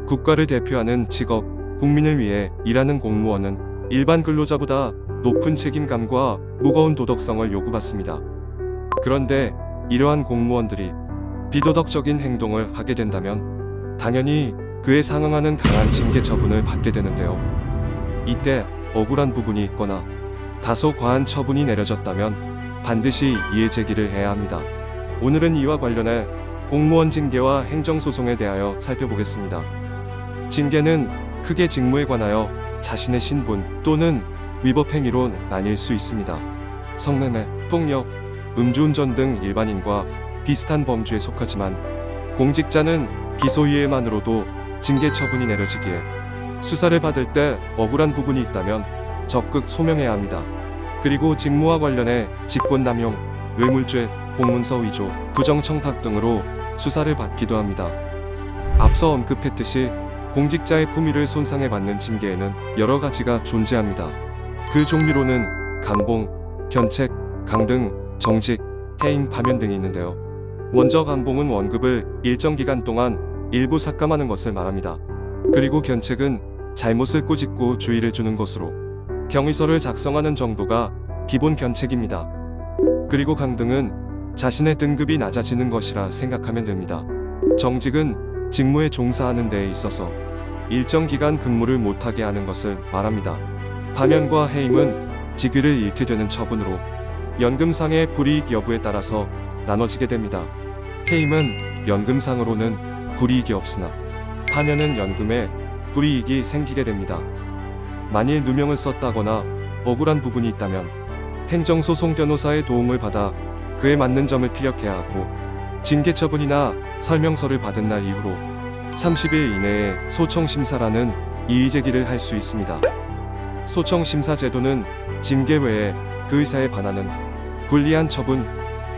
국가를 대표하는 직업, 국민을 위해 일하는 공무원은 일반 근로자보다 높은 책임감과 무거운 도덕성을 요구받습니다. 그런데 이러한 공무원들이 비도덕적인 행동을 하게 된다면 당연히 그에 상응하는 강한 징계 처분을 받게 되는데요. 이때 억울한 부분이 있거나 다소 과한 처분이 내려졌다면 반드시 이의 제기를 해야 합니다. 오늘은 이와 관련해 공무원 징계와 행정소송에 대하여 살펴보겠습니다. 징계는 크게 직무에 관하여 자신의 신분 또는 위법 행위로 나뉠 수 있습니다. 성매매, 폭력, 음주운전 등 일반인과 비슷한 범주에 속하지만 공직자는 기소유예만으로도 징계 처분이 내려지기에 수사를 받을 때 억울한 부분이 있다면 적극 소명해야 합니다. 그리고 직무와 관련해 직권남용, 뇌물죄, 공문서 위조, 부정청탁 등으로 수사를 받기도 합니다. 앞서 언급했듯이 공직자의 품위를 손상해 받는 징계에는 여러 가지가 존재합니다. 그 종류로는 감봉, 견책, 강등, 정직, 해임, 파면 등이 있는데요. 먼저 감봉은 원급을 일정 기간 동안 일부 삭감하는 것을 말합니다. 그리고 견책은 잘못을 꼬집고 주의를 주는 것으로 경위서를 작성하는 정도가 기본 견책입니다. 그리고 강등은 자신의 등급이 낮아지는 것이라 생각하면 됩니다. 정직은 직무에 종사하는 데에 있어서 일정 기간 근무를 못하게 하는 것을 말합니다. 파면과 해임은 직위를 잃게 되는 처분으로 연금상의 불이익 여부에 따라서 나눠지게 됩니다. 해임은 연금상으로는 불이익이 없으나 파면은 연금에 불이익이 생기게 됩니다. 만일 누명을 썼다거나 억울한 부분이 있다면 행정소송 변호사의 도움을 받아 그에 맞는 점을 피력해야 하고 징계 처분이나 설명서를 받은 날 이후로 30일 이내에 소청심사라는 이의제기를 할 수 있습니다. 소청심사 제도는 징계 외에 그 의사에 반하는 불리한 처분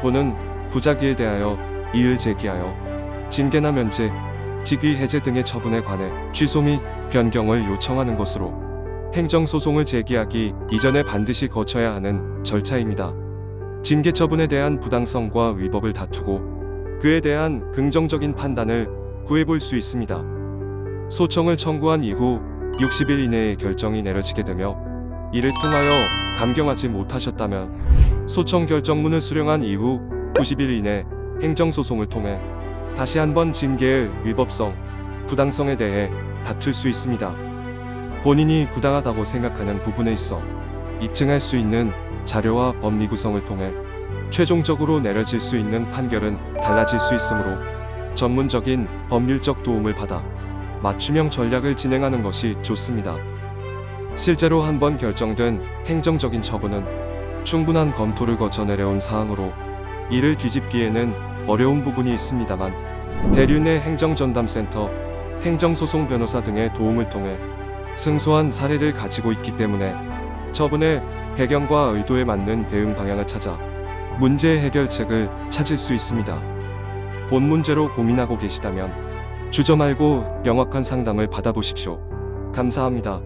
또는 부작위에 대하여 이의를 제기하여 징계나 면제, 직위 해제 등의 처분에 관해 취소 및 변경을 요청하는 것으로 행정소송을 제기하기 이전에 반드시 거쳐야 하는 절차입니다. 징계 처분에 대한 부당성과 위법을 다투고 그에 대한 긍정적인 판단을 구해볼 수 있습니다. 소청을 청구한 이후 60일 이내에 결정이 내려지게 되며 이를 통하여 감경하지 못하셨다면 소청 결정문을 수령한 이후 90일 이내 행정소송을 통해 다시 한번 징계의 위법성, 부당성에 대해 다툴 수 있습니다. 본인이 부당하다고 생각하는 부분에 있어 입증할 수 있는 자료와 법리 구성을 통해 최종적으로 내려질 수 있는 판결은 달라질 수 있으므로 전문적인 법률적 도움을 받아 맞춤형 전략을 진행하는 것이 좋습니다. 실제로 한번 결정된 행정적인 처분은 충분한 검토를 거쳐 내려온 사항으로 이를 뒤집기에는 어려운 부분이 있습니다만 대륜의 행정전담센터, 행정소송 변호사 등의 도움을 통해 승소한 사례를 가지고 있기 때문에 처분의 배경과 의도에 맞는 대응 방향을 찾아 문제 해결책을 찾을 수 있습니다. 본 문제로 고민하고 계시다면 주저 말고 명확한 상담을 받아보십시오. 감사합니다.